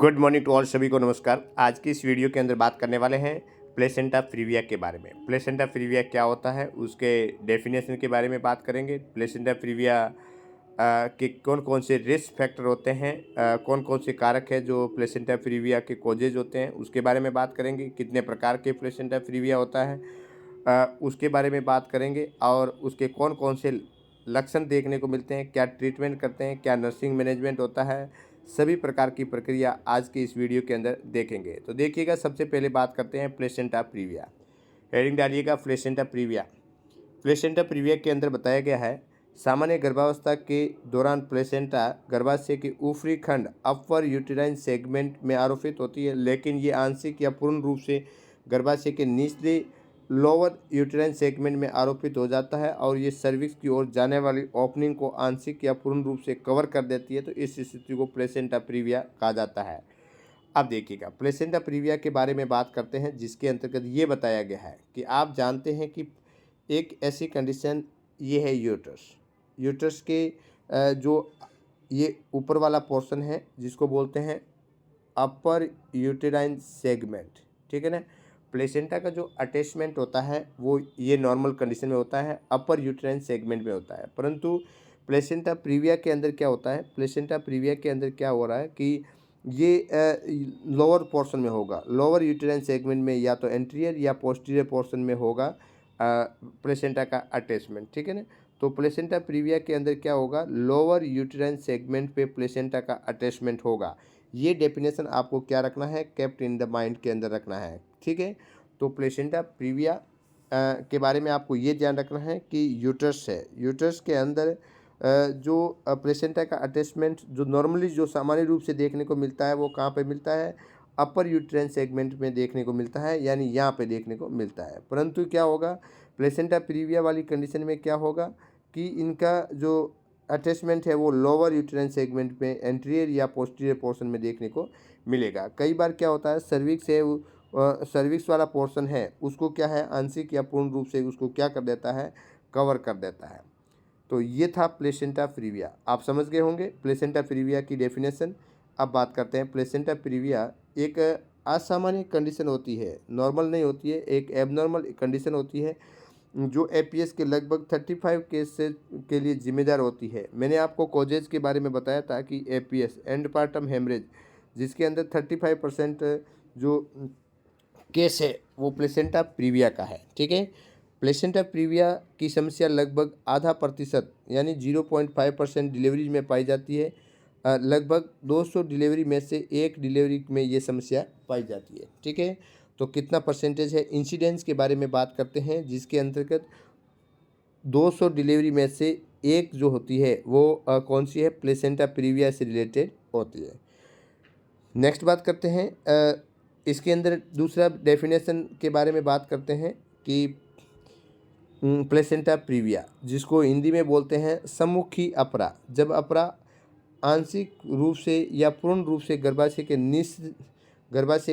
Good morning to all, सभी को नमस्कार। आज की इस वीडियो के अंदर बात करने वाले हैं प्लेसेंटा प्रीविया के बारे में। प्लेसेंटा प्रीविया क्या होता है, उसके डेफिनेशन के बारे में बात करेंगे। प्लेसेंटा प्रीविया के कौन कौन से रिस्क फैक्टर होते हैं, कौन कौन से कारक हैं जो प्लेसेंटा प्रीविया के कॉजेज होते हैं, उसके बारे में बात करेंगे। कितने प्रकार के प्लेसेंटा प्रीविया होता है, उसके बारे में बात करेंगे। और उसके कौन कौन से लक्षण देखने को मिलते हैं, क्या ट्रीटमेंट करते हैं, क्या नर्सिंग मैनेजमेंट होता है, सभी प्रकार की प्रक्रिया आज के इस वीडियो के अंदर देखेंगे। तो देखिएगा, सबसे पहले बात करते हैं प्लेसेंटा प्रीविया। हेडिंग डालिएगा प्लेसेंटा प्रीविया। प्लेसेंटा प्रीविया के अंदर बताया गया है, सामान्य गर्भावस्था के दौरान प्लेसेंटा गर्भाशय के ऊपरी खंड अपर यूटेराइन सेगमेंट में आरोपित होती है, लेकिन ये आंशिक या पूर्ण रूप से गर्भाशय के निचले लोअर यूटेराइन सेगमेंट में आरोपित हो जाता है और ये सर्विक्स की ओर जाने वाली ओपनिंग को आंशिक या पूर्ण रूप से कवर कर देती है। तो इस स्थिति को प्लेसेंटा प्रीविया कहा जाता है। अब देखिएगा, प्लेसेंटा प्रीविया के बारे में बात करते हैं, जिसके अंतर्गत ये बताया गया है कि आप जानते हैं कि एक ऐसी कंडीशन ये है यूट्रस। यूट्रस के जो ये ऊपर वाला पोर्शन है, जिसको बोलते हैं अपर यूटेराइन सेगमेंट, ठीक है ना। प्लेसेंटा का जो अटैचमेंट होता है वो ये नॉर्मल कंडीशन में होता है, अपर यूटेराइन सेगमेंट में होता है। परंतु प्लेसेंटा प्रीविया के अंदर क्या होता है, प्लेसेंटा प्रीविया के अंदर क्या हो रहा है कि ये लोअर पोर्शन में होगा, लोअर यूटेराइन सेगमेंट में, या तो एंटीरियर या पोस्टीरियर पोर्शन में होगा प्लेसेंटा का अटैचमेंट, ठीक है ना। तो प्लेसेंटा प्रीविया के अंदर क्या होगा, लोअर यूटेराइन सेगमेंट पे प्लेसेंटा का अटैचमेंट होगा। ये डेफिनेशन आपको क्या रखना है, केप्ट इन द माइंड के अंदर रखना है, ठीक है। तो प्लेसेंटा प्रीविया के बारे में आपको ये ध्यान रखना है कि यूट्रस है, यूट्रस के अंदर जो प्लेसेंटा का अटैचमेंट जो नॉर्मली जो सामान्य रूप से देखने को मिलता है वो कहाँ पे मिलता है, अपर यूट्राइन सेगमेंट में देखने को मिलता है, यानी यहाँ पे देखने को मिलता है। परंतु क्या होगा, प्लेसेंटा प्रीविया वाली कंडीशन में क्या होगा कि इनका जो अटैचमेंट है वो लोअर यूटेराइन सेगमेंट में एंटीरियर या पोस्टीरियर पोर्शन में देखने को मिलेगा। कई बार क्या होता है, सर्विक्स है, सर्विक्स वाला पोर्शन है, उसको क्या है, आंशिक या पूर्ण रूप से उसको क्या कर देता है, कवर कर देता है। तो ये था प्लेसेंटा प्रीविया। आप समझ गए होंगे प्लेसेंटा प्रीविया की डेफिनेशन। अब बात करते हैं, प्लेसेंटा प्रीविया एक असामान्य कंडीशन होती है, नॉर्मल नहीं होती है, एक एबनॉर्मल कंडीशन होती है जो एपीएस के लगभग 35 केस के लिए जिम्मेदार होती है। मैंने आपको कॉजेज के बारे में बताया था कि एपीएस एंड पार्टम हेमरेज, जिसके अंदर 35% जो केस है वो प्लेसेंटा प्रीविया का है, ठीक है। प्लेसेंटा प्रीविया की समस्या लगभग आधा प्रतिशत यानी 0.5% डिलीवरी में पाई जाती है। लगभग 200 डिलीवरी में से एक डिलीवरी में ये समस्या पाई जाती है, ठीक है। तो कितना परसेंटेज है, इंसिडेंस के बारे में बात करते हैं, जिसके अंतर्गत 200 डिलीवरी में से एक जो होती है वो कौन सी है, प्लेसेंटा प्रीविया से रिलेटेड होती है। नेक्स्ट बात करते हैं, इसके अंदर दूसरा डेफिनेशन के बारे में बात करते हैं कि प्लेसेंटा प्रीविया, जिसको हिंदी में बोलते हैं सम्मुखी अपरा, जब अपरा आंशिक रूप से या पूर्ण रूप से गर्भाशय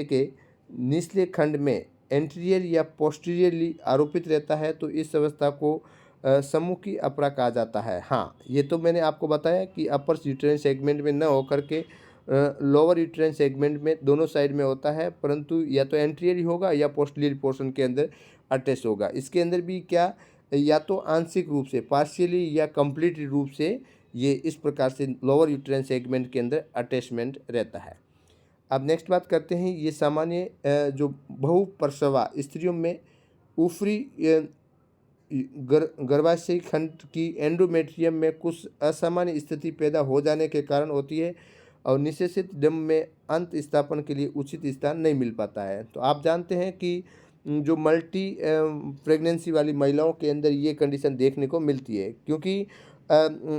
के निचले खंड में एंटीरियर या पोस्टीरियरली आरोपित रहता है, तो इस अवस्था को सम्मुखी अपरा कहा जाता है। हाँ, ये तो मैंने आपको बताया कि अपर यूटेराइन सेगमेंट में न होकर के लोअर यूटेराइन सेगमेंट में दोनों साइड में होता है, परंतु या तो एंटीरियर ही होगा या पोस्टीरियर पोर्शन के अंदर अटैच होगा। इसके अंदर भी क्या, या तो आंशिक रूप से पार्शियली या कंप्लीट रूप से ये इस प्रकार से लोअर यूटेराइन सेगमेंट के अंदर अटैचमेंट रहता है। अब नेक्स्ट बात करते हैं, ये सामान्य जो बहुप्रसवा स्त्रियों में ऊपरी गर्भाशय खंड की एंडोमेट्रियम में कुछ असामान्य स्थिति पैदा हो जाने के कारण होती है और निषेचित डंब में अंत स्थापन के लिए उचित स्थान नहीं मिल पाता है। तो आप जानते हैं कि जो मल्टी प्रेगनेंसी वाली महिलाओं के अंदर ये कंडीशन देखने को मिलती है, क्योंकि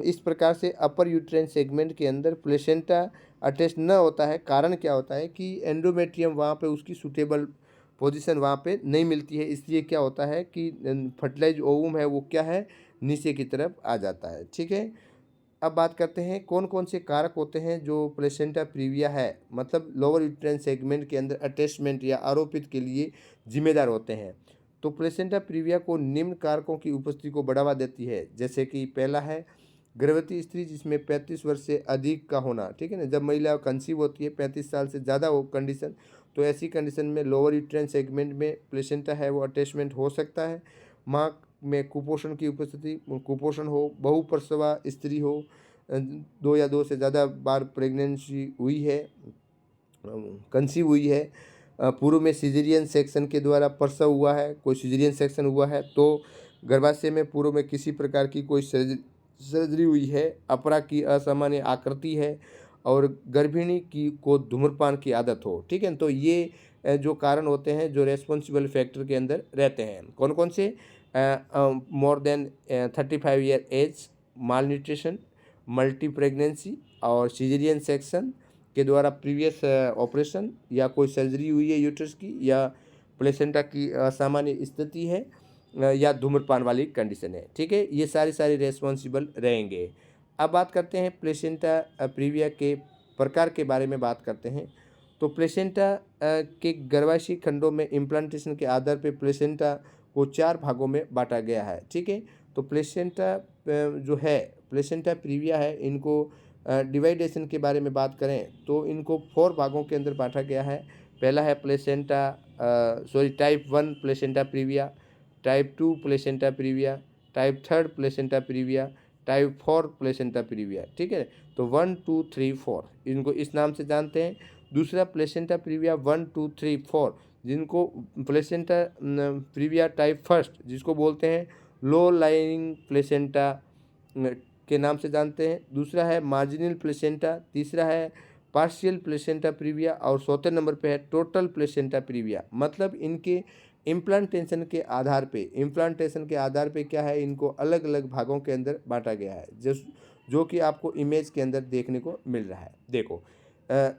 इस प्रकार से अपर यूटेराइन सेगमेंट के अंदर प्लेसेंटा अटैच न होता है। कारण क्या होता है कि एंडोमेट्रियम वहाँ पे उसकी सूटेबल पोजीशन वहाँ पे नहीं मिलती है, इसलिए क्या होता है कि फर्टिलाइज ओवम है वो क्या है, नीचे की तरफ आ जाता है, ठीक है। अब बात करते हैं कौन कौन से कारक होते हैं जो प्लेसेंटा प्रीविया है, मतलब लोअर यूटेराइन सेगमेंट के अंदर अटैचमेंट या आरोपित के लिए जिम्मेदार होते हैं। तो प्लेसेंटा प्रीविया को निम्न कारकों की उपस्थिति को बढ़ावा देती है, जैसे कि पहला है गर्भवती स्त्री जिसमें 35 वर्ष से अधिक का होना, ठीक है ना, जब महिला कंसीव होती है 35 साल से ज़्यादा हो कंडीशन, तो ऐसी कंडीशन में लोअर यूट्राइन सेगमेंट में प्लेसेंटा है वो अटैचमेंट हो सकता है। माँ में कुपोषण की उपस्थिति, कुपोषण हो, बहुप्रसवा स्त्री हो, 2 या 2 से ज़्यादा बार प्रेगनेंसी हुई है, कंसीव हुई है, पूर्व में सिजेरियन सेक्शन के द्वारा प्रसव हुआ है, कोई सिजेरियन सेक्शन हुआ है, तो गर्भाशय में पूर्व में किसी प्रकार की कोई सर्जरी हुई है, अपरा की असामान्य आकृति है, और गर्भिणी की को धूम्रपान की आदत हो, ठीक है। तो ये जो कारण होते हैं जो रेस्पॉन्सिबल फैक्टर के अंदर रहते हैं, कौन कौन से? मोर देन 35 ईयर एज, माल न्यूट्रिशन, मल्टी प्रेगनेंसी और सिजेरियन सेक्शन के द्वारा प्रीवियस ऑपरेशन, या कोई सर्जरी हुई है यूट्रस की, या प्लेसेंटा की असामान्य स्थिति है, या धूम्रपान वाली कंडीशन है, ठीक है। ये सारी रेस्पॉन्सिबल रहेंगे। अब बात करते हैं प्लेसेंटा प्रीविया के प्रकार के बारे में बात करते हैं। तो प्लेसेंटा के गर्भाशयी खंडों में इम्प्लांटेशन के आधार पर प्लेसेंटा को 4 भागों में बांटा गया है, ठीक है। तो प्लेसेंटा जो है, प्लेसेंटा प्रीविया है, इनको डिवाइडेशन के बारे में बात करें तो इनको 4 भागों के अंदर बांटा गया है। पहला है placenta type 1 placenta previa, type 2 placenta previa, type 3 placenta previa, type 4 placenta previa, ठीक है। तो 1 2 3 4 इनको इस नाम से जानते हैं। दूसरा प्लेसेंटा प्रीविया 1 2 3 4, जिनको प्लेसेंटा प्रीविया टाइप 1 जिसको बोलते हैं लो लाइंग प्लेसेंटा के नाम से जानते हैं। दूसरा है मार्जिनल प्लेसेंटा, तीसरा है पार्शियल प्लेसेंटा प्रीविया, और चौथे नंबर पे है टोटल प्लेसेंटा प्रीविया। मतलब इनके इम्प्लांटेशन के आधार पे क्या है, इनको अलग अलग भागों के अंदर बांटा गया है, जो कि आपको इमेज के अंदर देखने को मिल रहा है। देखो,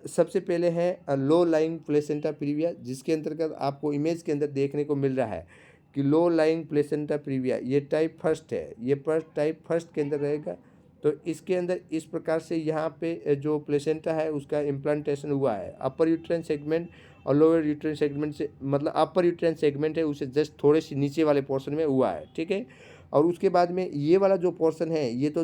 सबसे पहले है लो लाइंग प्लेसेंटा प्रीविया, जिसके अंतर्गत आपको इमेज के अंदर देखने को मिल रहा है कि लो लाइंग प्लेसेंटा प्रीविया ये टाइप 1 है, ये टाइप 1 के अंदर रहेगा। तो इसके अंदर इस प्रकार से यहाँ पे जो प्लेसेंटा है उसका इम्प्लांटेशन हुआ है अपर यूट्राइन सेगमेंट और लोअर यूट्राइन सेगमेंट से, मतलब अपर यूट्राइन सेगमेंट है उसे जस्ट थोड़े से नीचे वाले पोर्शन में हुआ है, ठीक है। और उसके बाद में ये वाला जो पोर्शन है ये तो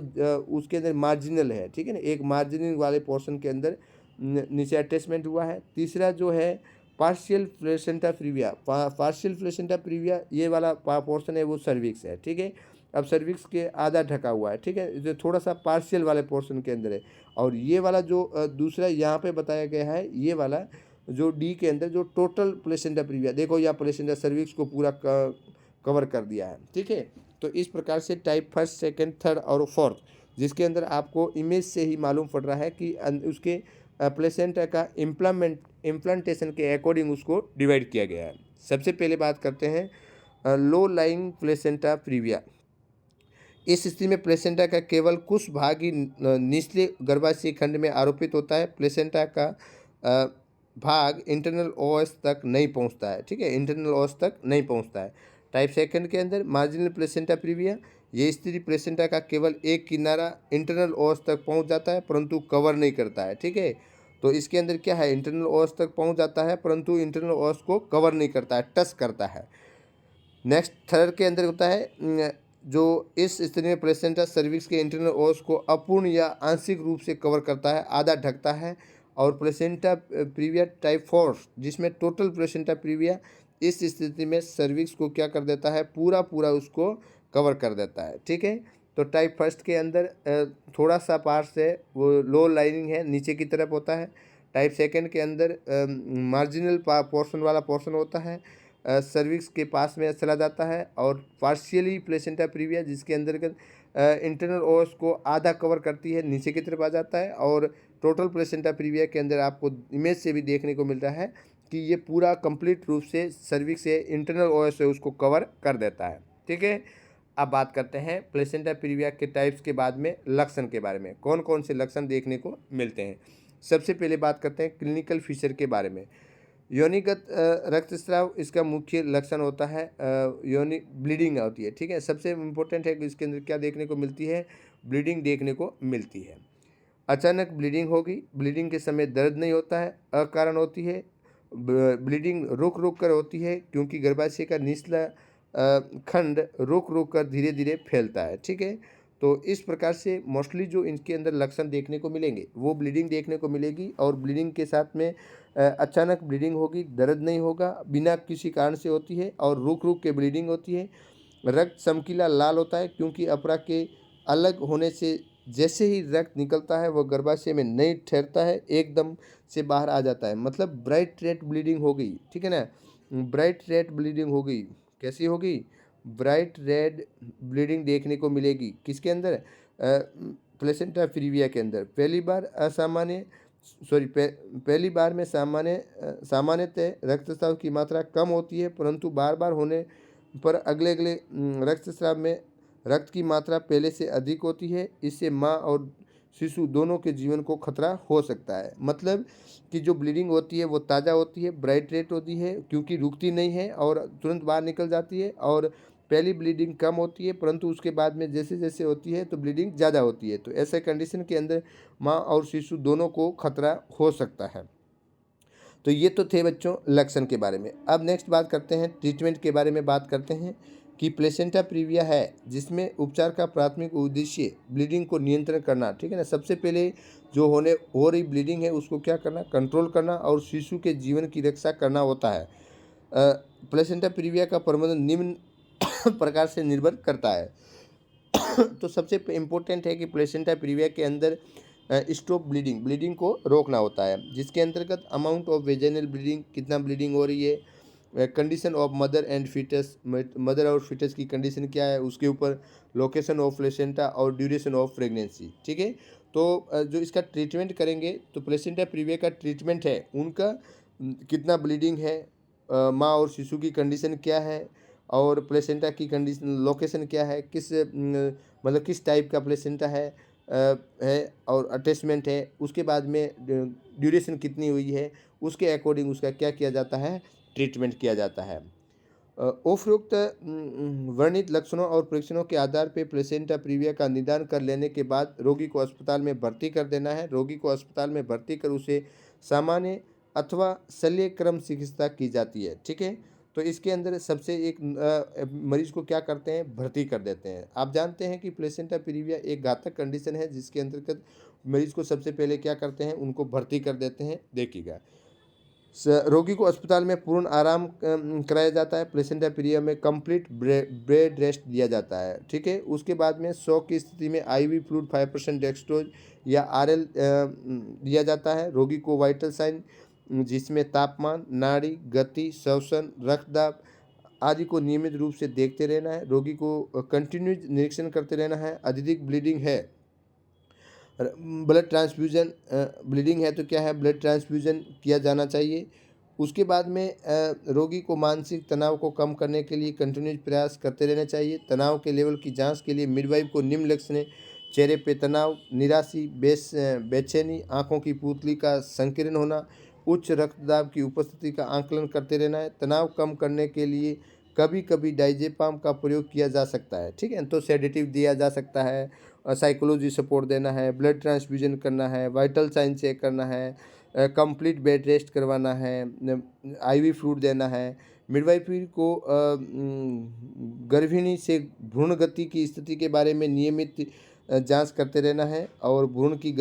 उसके अंदर मार्जिनल है, ठीक है ना, एक मार्जिनल वाले पोर्शन के अंदर नीचे अटैचमेंट हुआ है। तीसरा जो है partial placenta previa, partial placenta previa ये वाला पोर्शन है वो सर्विक्स है, ठीक है। अब सर्विक्स के आधा ढका हुआ है, ठीक है, जो थोड़ा सा पार्शियल वाले पोर्शन के अंदर है। और ये वाला जो दूसरा यहाँ पे बताया गया है, ये वाला जो डी के अंदर जो टोटल प्लेसेंटा प्रीविया, देखो यहाँ प्लेसेंटा सर्विक्स को पूरा कवर कर दिया है, ठीक है। तो इस प्रकार से टाइप 1 2 3 और 4, जिसके अंदर आपको इमेज से ही मालूम पड़ रहा है कि उसके प्लेसेंटा का इम्प्लांटेशन के अकॉर्डिंग उसको डिवाइड किया गया है। सबसे पहले बात करते हैं लो लाइंग प्लेसेंटा प्रीविया। इस स्थिति में प्लेसेंटा का केवल कुछ भाग ही निचले गर्भाशय खंड में आरोपित होता है। प्लेसेंटा का भाग इंटरनल ओएस तक नहीं पहुंचता है, ठीक है, इंटरनल ओएस तक नहीं पहुंचता है। टाइप 2 के अंदर मार्जिनल प्लेसेंटा प्रीविया, ये स्थिति प्लेसेंटा का केवल एक किनारा इंटरनल ओएस तक पहुंच जाता है परंतु कवर नहीं करता है, ठीक है। तो इसके अंदर क्या है, इंटरनल ओएस तक पहुंच जाता है परंतु इंटरनल ओएस को कवर नहीं करता है, टच करता है। नेक्स्ट 3 के अंदर होता है जो इस स्थिति में प्लेसेंटा सर्विक्स के इंटरनल ओस को अपूर्ण या आंशिक रूप से कवर करता है, आधा ढकता है। और प्लेसेंटा प्रीविया टाइप 4 जिसमें टोटल प्लेसेंटा प्रीविया, इस स्थिति में सर्विक्स को क्या कर देता है, पूरा उसको कवर कर देता है, ठीक है। तो टाइप 1 के अंदर थोड़ा सा पार्ट है वो लो लाइनिंग है, नीचे की तरफ होता है। टाइप 2 के अंदर मार्जिनल पोर्शन वाला पोर्शन होता है, सर्विक्स के पास में चला जाता है। और पार्शियली प्लेसेंटा प्रीविया जिसके अंतर्गत इंटरनल ओस को आधा कवर करती है, नीचे की तरफ आ जाता है। और टोटल प्लेसेंटा प्रीविया के अंदर आपको इमेज से भी देखने को मिल रहा है कि ये पूरा कंप्लीट रूप से सर्विक्स से इंटरनल ओएस से उसको कवर कर देता है, ठीक है। अब बात करते हैं प्लेसेंटा प्रीविया के टाइप्स के बाद में लक्षण के बारे में, कौन कौन से लक्षण देखने को मिलते हैं। सबसे पहले बात करते हैं क्लिनिकल फीचर के बारे में। योनिगत रक्तस्राव इसका मुख्य लक्षण होता है, योनि ब्लीडिंग होती है, ठीक है। सबसे इम्पोर्टेंट है कि इसके अंदर क्या देखने को मिलती है, ब्लीडिंग देखने को मिलती है। अचानक ब्लीडिंग होगी, ब्लीडिंग के समय दर्द नहीं होता है, अकारण होती है, ब्लीडिंग रुक कर होती है क्योंकि गर्भाशय का निचला खंड रुक कर धीरे धीरे फैलता है, ठीक है। तो इस प्रकार से मोस्टली जो इनके अंदर लक्षण देखने को मिलेंगे वो ब्लीडिंग देखने को मिलेगी, और ब्लीडिंग के साथ में अचानक ब्लीडिंग होगी, दर्द नहीं होगा, बिना किसी कारण से होती है, और रुक रुक के ब्लीडिंग होती है। रक्त चमकीला लाल होता है, क्योंकि अपरा के अलग होने से जैसे ही रक्त निकलता है वह गर्भाशय में नहीं ठहरता है, एकदम से बाहर आ जाता है। मतलब ब्राइट रेड ब्लीडिंग हो गई, ठीक है ना, ब्राइट रेड ब्लीडिंग हो गई। कैसी होगी? ब्राइट रेड ब्लीडिंग देखने को मिलेगी किसके अंदर? प्लेसेंटा प्रीविया के अंदर। पहली बार असामान्य पहली बार में सामान्यतः रक्तस्राव की मात्रा कम होती है, परंतु बार बार होने पर अगले अगले रक्तस्राव में रक्त की मात्रा पहले से अधिक होती है। इससे माँ और शिशु दोनों के जीवन को खतरा हो सकता है। मतलब कि जो ब्लीडिंग होती है वो ताज़ा होती है, ब्राइट रेड होती है, क्योंकि रुकती नहीं है और तुरंत बाहर निकल जाती है, और पहली ब्लीडिंग कम होती है, परंतु उसके बाद में जैसे जैसे होती है तो ब्लीडिंग ज़्यादा होती है। तो ऐसे कंडीशन के अंदर माँ और शिशु दोनों को खतरा हो सकता है। तो ये तो थे बच्चों लक्षण के बारे में। अब नेक्स्ट बात करते हैं ट्रीटमेंट के बारे में। बात करते हैं कि प्लेसेंटा प्रीविया है जिसमें उपचार का प्राथमिक उद्देश्य ब्लीडिंग को नियंत्रण करना, ठीक है ना। सबसे पहले जो हो रही ब्लीडिंग है उसको क्या करना? कंट्रोल करना, और शिशु के जीवन की रक्षा करना होता है। प्लेसेंटा प्रीविया का प्रबंधन निम्न प्रकार से निर्भर करता है। तो सबसे इम्पोर्टेंट है कि प्लेसेंटा प्रीविया के अंदर स्टॉप ब्लीडिंग को रोकना होता है, जिसके अंतर्गत अमाउंट ऑफ वेजाइनल ब्लीडिंग, कितना ब्लीडिंग हो रही है, condition of mother and foetus, mother और फीटस की कंडीशन क्या है, उसके ऊपर लोकेशन ऑफ प्लेसेंटा और ड्यूरेशन ऑफ प्रेगनेंसी, ठीक है। तो जो इसका ट्रीटमेंट करेंगे, तो प्लेसेंटा प्रीविया का ट्रीटमेंट है उनका कितना ब्लीडिंग है, माँ और शिशु की कंडीशन क्या है, और प्लेसेंटा की कंडीशन लोकेशन क्या है, मतलब किस टाइप का प्लेसेंटा है और अटैचमेंट है, उसके बाद में ड्यूरेशन कितनी हुई है, उसके अकॉर्डिंग उसका क्या किया जाता है? ट्रीटमेंट किया जाता है। उपरोक्त वर्णित लक्षणों और परीक्षणों के आधार पर प्लेसेंटा प्रीविया का निदान कर लेने के बाद रोगी को अस्पताल में भर्ती कर देना है। रोगी को अस्पताल में भर्ती कर उसे सामान्य अथवा शल्य क्रम चिकित्सा की जाती है, ठीक है। तो इसके अंदर सबसे एक मरीज को क्या करते हैं? भर्ती कर देते हैं। आप जानते हैं कि प्लेसेंटा प्रीविया एक घातक कंडीशन है, जिसके अंतर्गत मरीज को सबसे पहले क्या करते हैं? उनको भर्ती कर देते हैं। देखिएगा, रोगी को अस्पताल में पूर्ण आराम कराया जाता है। प्लेसेंटा प्रीविया में कंप्लीट बेड रेस्ट दिया जाता है, ठीक है। उसके बाद में शॉक की स्थिति में IV फ्लूइड 5% डेक्सट्रोज या RL दिया जाता है। रोगी को वाइटल साइन जिसमें तापमान, नाड़ी, गति, श्वसन, रक्तदाब आदि को नियमित रूप से देखते रहना है। रोगी को कंटिन्यूज निरीक्षण करते रहना है। अत्यधिक ब्लीडिंग है, ब्लड ट्रांसफ्यूजन, ब्लीडिंग है तो क्या है? ब्लड ट्रांसफ्यूजन किया जाना चाहिए। उसके बाद में रोगी को मानसिक तनाव को कम करने के लिए कंटिन्यूज प्रयास करते रहना चाहिए। तनाव के लेवल की जांच के लिए मिडवाइफ को निम्न लक्षण: चेहरे पे तनाव, निराशी, बेचैनी, आँखों की पुतली का संकीर्ण होना, उच्च रक्तदाब की उपस्थिति का आंकलन करते रहना है। तनाव कम करने के लिए कभी कभी डाइजेपाम का प्रयोग किया जा सकता है, ठीक है। तो सेडेटिव दिया जा सकता है, साइकोलॉजी सपोर्ट देना है, ब्लड ट्रांसफ्यूजन करना है, वाइटल साइन चेक करना है, कंप्लीट बेड रेस्ट करवाना है, IV फ्लूइड देना है। मिडवाइफरी को गर्भिणी से भ्रूण गति की स्थिति के बारे में नियमित जांच करते रहना है, और भ्रूण की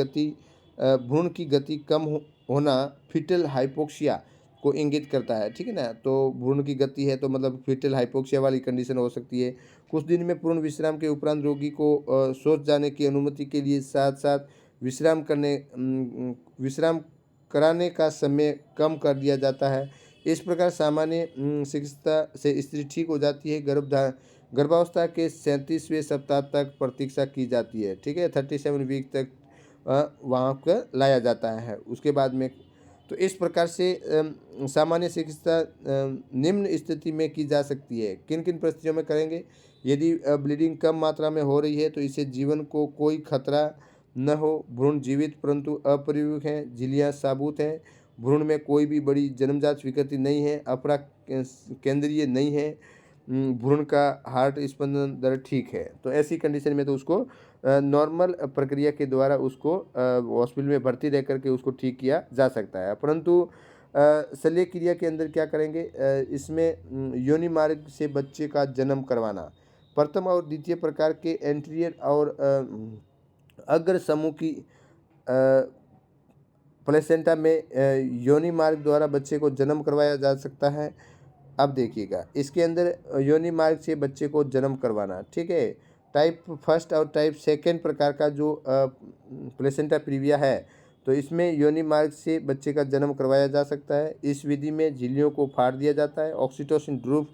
गति कम होना फीटल हाइपोक्सिया को इंगित करता है, ठीक है ना। तो भ्रूण की गति है तो मतलब फीटल हाइपोक्सिया वाली कंडीशन हो सकती है। कुछ दिन में पूर्ण विश्राम के उपरांत रोगी को सोच जाने की अनुमति के लिए साथ साथ विश्राम कराने का समय कम कर दिया जाता है। इस प्रकार सामान्य चिकित्सा से स्त्री ठीक हो जाती है। गर्भावस्था के 37वें सप्ताह तक प्रतीक्षा की जाती है, ठीक है। 37 वीक तक वहाँ पर लाया जाता है। उसके बाद में तो इस प्रकार से सामान्य चिकित्सा निम्न स्थिति में की जा सकती है। किन किन परिस्थितियों में करेंगे? यदि ब्लीडिंग कम मात्रा में हो रही है तो इससे जीवन को कोई खतरा न हो, भ्रूण जीवित परंतु अपरिपक्व हैं, झिल्लियाँ साबुत हैं, भ्रूण में कोई भी बड़ी जन्मजात विकृति नहीं है, अपरा केंद्रीय नहीं है, भ्रूण का हार्ट स्पंदन दर ठीक है। तो ऐसी कंडीशन में तो उसको नॉर्मल प्रक्रिया के द्वारा उसको हॉस्पिटल में भर्ती रह करके उसको ठीक किया जा सकता है। परंतु शल्य क्रिया के अंदर क्या करेंगे? इसमें योनि मार्ग से बच्चे का जन्म करवाना, प्रथम और द्वितीय प्रकार के एंटीरियर और अग्र समूह की प्लेसेंटा में योनि मार्ग द्वारा बच्चे को जन्म करवाया जा सकता है। अब देखिएगा, इसके अंदर योनि मार्ग से बच्चे को जन्म करवाना, ठीक है। टाइप फर्स्ट और टाइप सेकेंड प्रकार का जो प्लेसेंटा प्रीविया है, तो इसमें योनि मार्ग से बच्चे का जन्म करवाया जा सकता है। इस विधि में झिल्लियों को फाड़ दिया जाता है, ऑक्सीटोसिन ध्रुव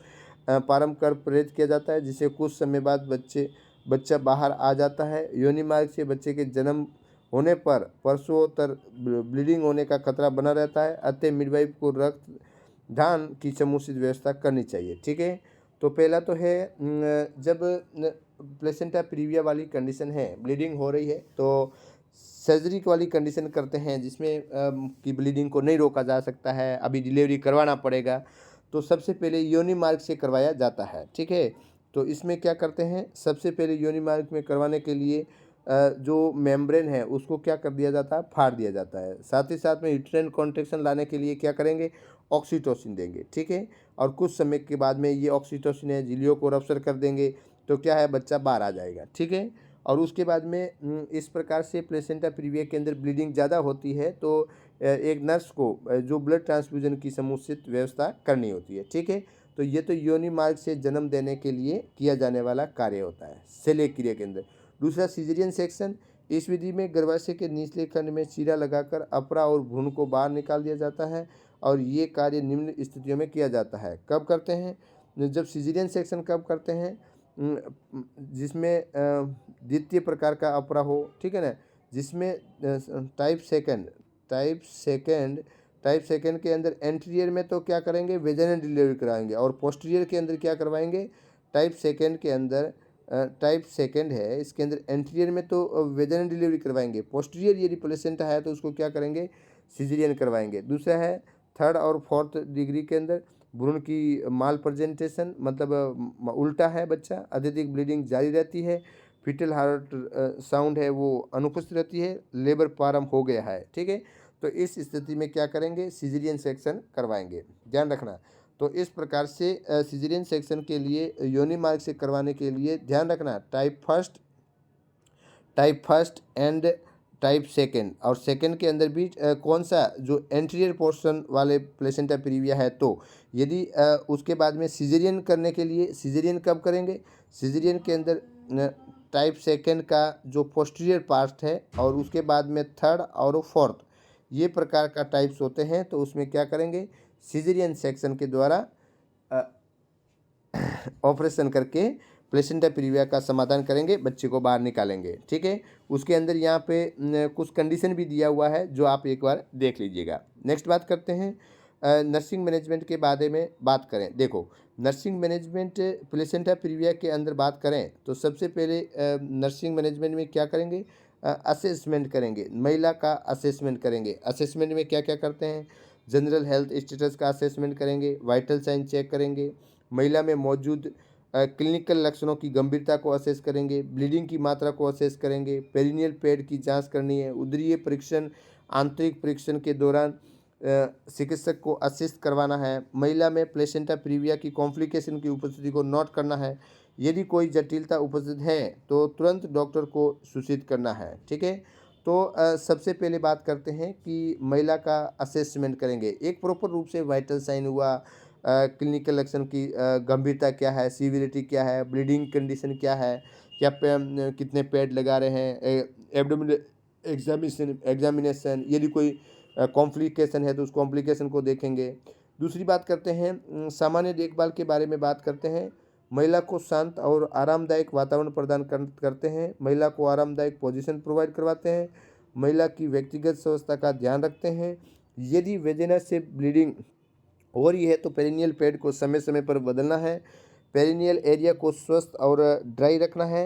प्रारंभ कर प्रेरित किया जाता है, जिससे कुछ समय बाद बच्चा बाहर आ जाता है। योनि मार्ग से बच्चे के जन्म होने पर प्रसवोत्तर ब्लीडिंग होने का खतरा बना रहता है, अतः मिडवाइफ को रक्त दान की समुचित व्यवस्था करनी चाहिए, ठीक है। तो पहला तो है जब प्लेसेंटा प्रीविया वाली कंडीशन है, ब्लीडिंग हो रही है, तो सर्जरी वाली कंडीशन करते हैं जिसमें कि ब्लीडिंग को नहीं रोका जा सकता है, अभी डिलीवरी करवाना पड़ेगा, तो सबसे पहले योनि मार्ग से करवाया जाता है, ठीक है। तो इसमें क्या करते हैं, सबसे पहले योनि मार्ग में करवाने के लिए जो मेम्ब्रेन है उसको क्या कर दिया जाता है, फाड़ दिया जाता है। साथ ही साथ में यूट्राइन कॉन्ट्रैक्शन लाने के लिए क्या करेंगे, ऑक्सीटोसिन देंगे, ठीक है। और कुछ समय के बाद में ये ऑक्सीटोसिन है झिल्लियों को रप्चर कर देंगे, तो क्या है, बच्चा बाहर आ जाएगा, ठीक है। और उसके बाद में इस प्रकार से प्लेसेंटा प्रीविया के अंदर ब्लीडिंग ज़्यादा होती है, तो एक नर्स को जो ब्लड ट्रांसफ्यूजन की समुचित व्यवस्था करनी होती है, ठीक है। तो ये तो योनि मार्ग से जन्म देने के लिए किया जाने वाला कार्य होता है शल्य क्रिया के अंदर। दूसरा सीजरियन सेक्शन, इस विधि में गर्भाशय के निचले खंड में चीरा लगाकर अपरा और भ्रूण को बाहर निकाल दिया जाता है, और ये कार्य निम्न स्थितियों में किया जाता है। कब करते हैं, जब सीजरियन सेक्शन कब करते हैं, जिसमें द्वितीय प्रकार का अपरा हो, ठीक है ना, जिसमें टाइप सेकेंड के अंदर एंटीरियर में तो क्या करेंगे, वेजाइनल डिलीवरी कराएंगे, और पोस्टीरियर के अंदर क्या करवाएंगे, टाइप सेकेंड के अंदर टाइप सेकेंड है, इसके अंदर एंटीरियर में तो वेजाइनल डिलीवरी करवाएंगे, पोस्टीरियर यदि प्लेसेंटा है तो उसको क्या करेंगे, सीजरियन करवाएंगे। दूसरा है थर्ड और फोर्थ डिग्री के अंदर भ्रूण की माल प्रेजेंटेशन, मतलब उल्टा है बच्चा, अत्यधिक ब्लीडिंग जारी रहती है, फीटल हार्ट साउंड है वो अनुपस्थित रहती है, लेबर प्रारंभ हो गया है, ठीक है। तो इस स्थिति में क्या करेंगे, सीजरियन सेक्शन करवाएंगे, ध्यान रखना। तो इस प्रकार से सीजरियन सेक्शन के लिए योनि मार्ग से करवाने के लिए ध्यान रखना, type first and type second, और सेकेंड के अंदर भी कौन सा, जो एंटीरियर पोर्शन वाले प्लेसेंटा प्रीविया है, तो यदि उसके बाद में सीजरियन करने के लिए, सीजरियन कब करेंगे, सीजरियन के अंदर टाइप सेकेंड का जो पोस्टीरियर पार्ट है, और उसके बाद में थर्ड और फोर्थ, ये प्रकार का टाइप्स होते हैं, तो उसमें क्या करेंगे, सीजरियन सेक्शन के द्वारा ऑपरेशन करके प्लेसेंटा प्रीविया का समाधान करेंगे, बच्चे को बाहर निकालेंगे, ठीक है। उसके अंदर यहाँ पे कुछ कंडीशन भी दिया हुआ है जो आप एक बार देख लीजिएगा। नेक्स्ट बात करते हैं नर्सिंग मैनेजमेंट के बारे में बात करें। देखो, नर्सिंग मैनेजमेंट प्लेसेंटा प्रीविया के अंदर बात करें तो सबसे पहले नर्सिंग मैनेजमेंट में क्या करेंगे, असेसमेंट करेंगे, महिला का असेसमेंट करेंगे। असेसमेंट में क्या क्या करते हैं, जनरल हेल्थ स्टेटस का असेसमेंट करेंगे, वाइटल साइन चेक करेंगे, महिला में मौजूद क्लिनिकल लक्षणों की गंभीरता को असेस करेंगे, ब्लीडिंग की मात्रा को असेस करेंगे, पेरिनियल पैड की जांच करनी है, उदरीय परीक्षण, आंतरिक परीक्षण के दौरान चिकित्सक को असिस्ट करवाना है, महिला में प्लेसेंटा प्रीविया की कॉम्प्लिकेशन की उपस्थिति को नोट करना है, यदि कोई जटिलता उपस्थित है तो तुरंत डॉक्टर को सूचित करना है, ठीक है। तो सबसे पहले बात करते हैं कि महिला का असेसमेंट करेंगे, एक प्रॉपर रूप से वाइटल साइन हुआ, क्लिनिकल लक्षण की गंभीरता क्या है, सीवियरिटी क्या है, ब्लीडिंग कंडीशन क्या है, क्या कितने पैड लगा रहे हैं, एब्डोमिनल एग्जामिनेशन, यदि कोई कॉम्प्लिकेशन है तो उस कॉम्प्लिकेशन को देखेंगे। दूसरी बात करते हैं सामान्य देखभाल के बारे में बात करते हैं, महिला को शांत और आरामदायक वातावरण प्रदान करते हैं, महिला को आरामदायक पोजीशन प्रोवाइड करवाते हैं, महिला की व्यक्तिगत स्वास्थ्य का ध्यान रखते हैं। यदि वेजिना से ब्लीडिंग हो रही है तो पेरिनियल पैड को समय समय पर बदलना है, पेरिनियल एरिया को स्वस्थ और ड्राई रखना है,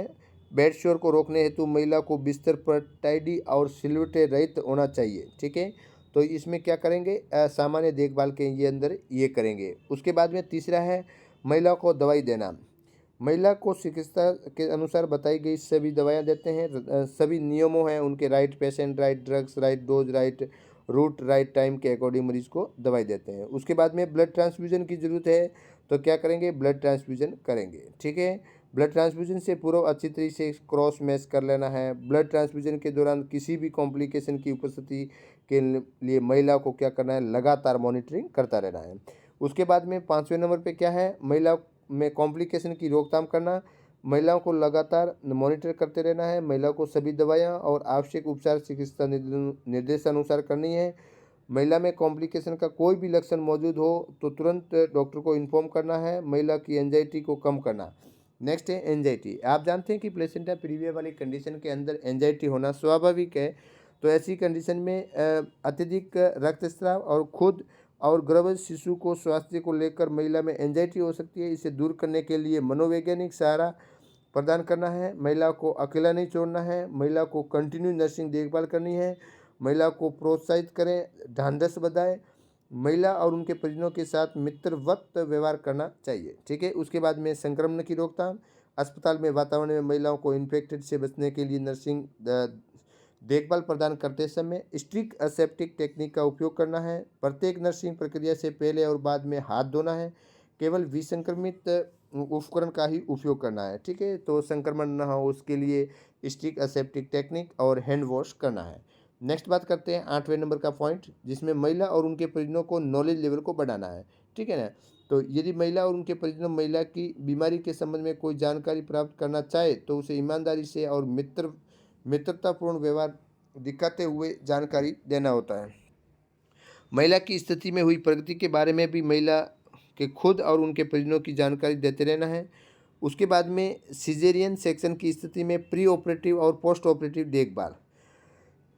बेड शोर को रोकने हेतु महिला को बिस्तर पर टाइडी और सिलवटे रहित होना चाहिए, ठीक है। तो इसमें क्या करेंगे, सामान्य देखभाल के ये अंदर ये करेंगे। उसके बाद में तीसरा है महिला को दवाई देना, महिला को चिकित्सा के अनुसार बताई गई सभी दवाइयाँ देते हैं, सभी नियमों हैं उनके, right patient, right drugs, right dose, right route, right time के अकॉर्डिंग मरीज को दवाई देते हैं। उसके बाद में ब्लड ट्रांसफ्यूजन की ज़रूरत है तो क्या करेंगे, ब्लड ट्रांसफ्यूजन करेंगे, ठीक है। ब्लड ट्रांसफ्यूजन से पूर्व अच्छी तरीके से क्रॉस मैच कर लेना है। ब्लड ट्रांसफ्यूजन के दौरान किसी भी कॉम्प्लिकेशन की उपस्थिति के लिए महिला को क्या करना है, लगातार मॉनिटरिंग करता रहना है। उसके बाद में 5वें नंबर पे क्या है, महिला में कॉम्प्लिकेशन की रोकथाम करना। महिलाओं को लगातार मॉनिटर करते रहना है। महिला को सभी दवाइयाँ और आवश्यक उपचार चिकित्सा निर्देशानुसार करनी है। महिला में कॉम्प्लिकेशन का कोई भी लक्षण मौजूद हो तो तुरंत डॉक्टर को इन्फॉर्म करना है। महिला की एंजाइटी को कम करना। नेक्स्ट है एंजाइटी। आप जानते हैं कि प्लेसेंटा प्रीविया वाली कंडीशन के अंदर एंजाइटी होना स्वाभाविक है। तो ऐसी कंडीशन में अत्यधिक रक्तस्राव और खुद और गर्भवती शिशु को स्वास्थ्य को लेकर महिला में एंजाइटी हो सकती है। इसे दूर करने के लिए मनोवैज्ञानिक सहारा प्रदान करना है। महिला को अकेला नहीं छोड़ना है। महिला को कंटिन्यू नर्सिंग देखभाल करनी है। महिला को प्रोत्साहित करें, ढांढस बधाएं। महिला और उनके परिजनों के साथ मित्रवत व्यवहार करना चाहिए। ठीक है। उसके बाद में संक्रमण की रोकथाम। अस्पताल में वातावरण में महिलाओं को इन्फेक्टेड से बचने के लिए नर्सिंग देखभाल प्रदान करते समय स्ट्रिक्ट असेप्टिक टेक्निक का उपयोग करना है। प्रत्येक नर्सिंग प्रक्रिया से पहले और बाद में हाथ धोना है। केवल विसंक्रमित उपकरण का ही उपयोग करना है। ठीक है। तो संक्रमण न हो उसके लिए स्ट्रिक्ट असेप्टिक टेक्निक और हैंड वॉश करना है। नेक्स्ट बात करते हैं 8वें नंबर का पॉइंट, जिसमें महिला और उनके परिजनों को नॉलेज लेवल को बढ़ाना है। ठीक है ना। तो यदि महिला और उनके परिजनों महिला की बीमारी के संबंध में कोई जानकारी प्राप्त करना चाहे तो उसे ईमानदारी से और मित्रतापूर्ण व्यवहार दिखाते हुए जानकारी देना होता है। महिला की स्थिति में हुई प्रगति के बारे में भी महिला के खुद और उनके परिजनों की जानकारी देते रहना है। उसके बाद में सिजेरियन सेक्शन की स्थिति में प्री ऑपरेटिव और पोस्ट ऑपरेटिव देखभाल।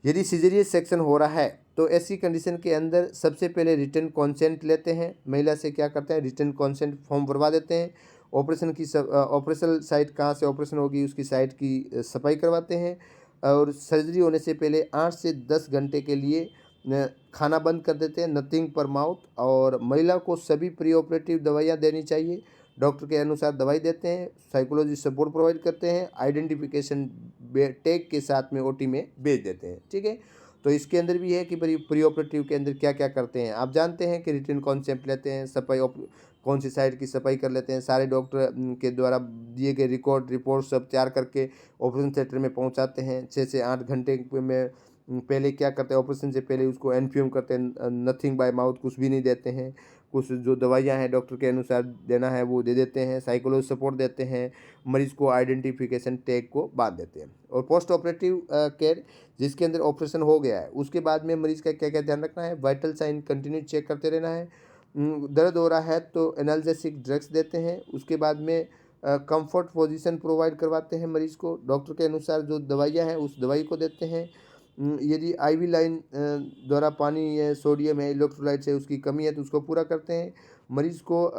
यदि सिजेरियन सेक्शन हो रहा है तो ऐसी कंडीशन के अंदर सबसे पहले रिटर्न कॉन्सेंट लेते हैं। महिला से क्या करते हैं, रिटर्न कॉन्सेंट फॉर्म भरवा देते हैं। ऑपरेशन साइट कहाँ से ऑपरेशन होगी उसकी साइट की सफाई करवाते हैं। और सर्जरी होने से पहले 8 से 10 घंटे के लिए खाना बंद कर देते हैं, नथिंग पर माउथ। और महिला को सभी प्री ऑपरेटिव दवाइयाँ देनी चाहिए, डॉक्टर के अनुसार दवाई देते हैं। साइकोलॉजी सपोर्ट प्रोवाइड करते हैं। आइडेंटिफिकेशन टैग के साथ में ओटी में भेज देते हैं। ठीक है। तो इसके अंदर भी है कि प्री ऑपरेटिव के अंदर क्या क्या करते हैं। आप जानते हैं कि रिटर्न कॉन्सेप्ट लेते हैं, सफाई कौन सी साइड की सफाई कर लेते हैं, सारे डॉक्टर के द्वारा दिए गए रिपोर्ट सब तैयार करके ऑपरेशन थिएटर में पहुंचाते हैं। 6 से 8 घंटे में पहले क्या करते हैं, ऑपरेशन से पहले उसको एनफ्यूम करते हैं, नथिंग बाय माउथ, कुछ भी नहीं देते हैं। कुछ जो दवाइयाँ हैं डॉक्टर के अनुसार देना है वो दे देते हैं। साइकोलॉजी सपोर्ट देते हैं। मरीज को आइडेंटिफिकेशन टैग को बांध देते हैं। और पोस्ट ऑपरेटिव केयर, जिसके अंदर ऑपरेशन हो गया है उसके बाद में मरीज का क्या क्या ध्यान रखना है, वाइटल साइन कंटिन्यू चेक करते रहना है। दर्द हो रहा है तो एनाल्जेसिक ड्रग्स देते हैं। उसके बाद में कंफर्ट पोजीशन प्रोवाइड करवाते हैं मरीज को। डॉक्टर के अनुसार जो दवाइयाँ हैं उस दवाई को देते हैं। यदि आईवी लाइन द्वारा पानी है, सोडियम है, इलेक्ट्रोलाइट्स है, उसकी कमी है तो उसको पूरा करते हैं। मरीज को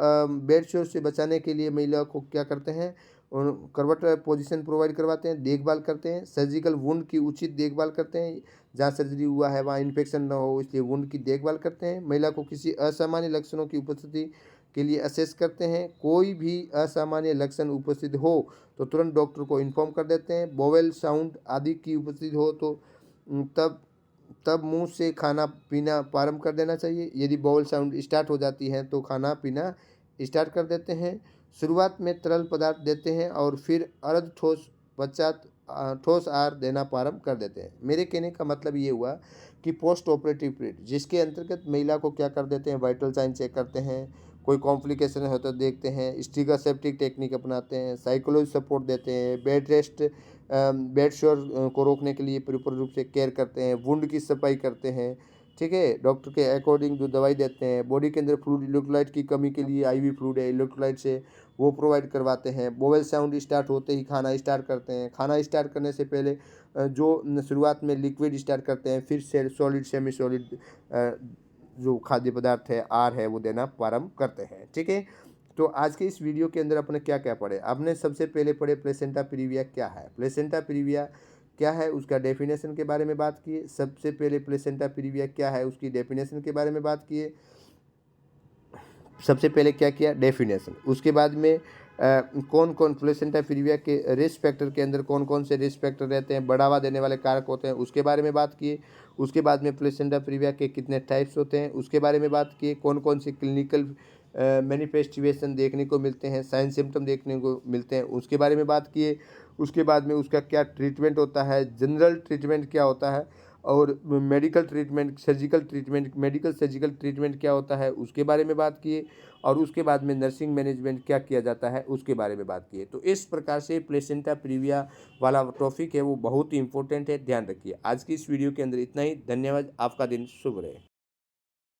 बेड शोर से बचाने के लिए महिला को क्या करते हैं, करवट पोजीशन प्रोवाइड करवाते हैं, देखभाल करते हैं। सर्जिकल वुंड की उचित देखभाल करते हैं। जहाँ सर्जरी हुआ है वहाँ इन्फेक्शन न हो इसलिए वुंड की देखभाल करते हैं। महिला को किसी असामान्य लक्षणों की उपस्थिति के लिए असेस करते हैं। कोई भी असामान्य लक्षण उपस्थित हो तो तुरंत डॉक्टर को इन्फॉर्म कर देते हैं। बोवेल साउंड आदि की उपस्थिति हो तो तब मुंह से खाना पीना प्रारंभ कर देना चाहिए। यदि बाउल साउंड स्टार्ट हो जाती है तो खाना पीना स्टार्ट कर देते हैं। शुरुआत में तरल पदार्थ देते हैं और फिर अर्ध ठोस पश्चात ठोस आहार देना प्रारंभ कर देते हैं। मेरे कहने का मतलब ये हुआ कि पोस्ट ऑपरेटिव पीरियड, जिसके अंतर्गत महिला को क्या कर देते हैं, वाइटल साइन चेक करते हैं, कोई कॉम्प्लिकेशन हो तो देखते हैं, स्टिक असेप्टिक टेक्निक अपनाते हैं, साइकोलॉजी सपोर्ट देते हैं, बेड शोर को रोकने के लिए प्रॉपर रूप से केयर करते हैं, वुंड की सफाई करते हैं। ठीक है। डॉक्टर के अकॉर्डिंग जो दवाई देते हैं। बॉडी के अंदर फ्लूइड इलेक्ट्रोलाइट की कमी के लिए आईवी फ्लूइड है, इलेक्ट्रोलाइट से वो प्रोवाइड करवाते हैं। बोवेल साउंड स्टार्ट होते ही खाना स्टार्ट करते हैं। खाना स्टार्ट करने से पहले जो शुरुआत में लिक्विड स्टार्ट करते हैं, फिर से सॉलिड सेमी सॉलिड जो खाद्य पदार्थ है आर है वो देना प्रारंभ करते हैं। ठीक है। तो आज के इस वीडियो के अंदर अपने क्या क्या पढ़े, आपने सबसे पहले पढ़े प्लेसेंटा प्रीविया क्या है, प्लेसेंटा प्रीविया क्या है उसका डेफिनेशन के बारे में बात किए। सबसे पहले प्लेसेंटा प्रीविया क्या है उसकी डेफिनेशन के बारे में बात किए। सबसे पहले क्या किया, डेफिनेशन। उसके बाद में कौन कौन प्लेसेंटा प्रीविया के रिस्क फैक्टर के अंदर कौन कौन से रिस्क फैक्टर रहते हैं, बढ़ावा देने वाले कारक होते हैं, उसके बारे में बात किए। उसके बाद में प्लेसेंटा प्रीविया के कितने टाइप्स होते हैं उसके बारे में बात किए। कौन कौन सी क्लिनिकल मैनिफेस्टिवेशन देखने को मिलते हैं, साइन सिम्टम देखने को मिलते हैं, उसके बारे में बात किए। उसके बाद में उसका क्या ट्रीटमेंट होता है, जनरल ट्रीटमेंट क्या होता है, और medical treatment, surgical treatment, medical surgical treatment क्या होता है उसके बारे में बात किए। और उसके बाद में नर्सिंग मैनेजमेंट क्या किया जाता है उसके बारे में बात किए। तो इस प्रकार से प्लेसेंटा प्रीविया वाला टॉपिक है वो बहुत ही इंपॉर्टेंट है, ध्यान रखिए। आज की इस वीडियो के अंदर इतना ही। धन्यवाद, आपका दिन शुभ रहे।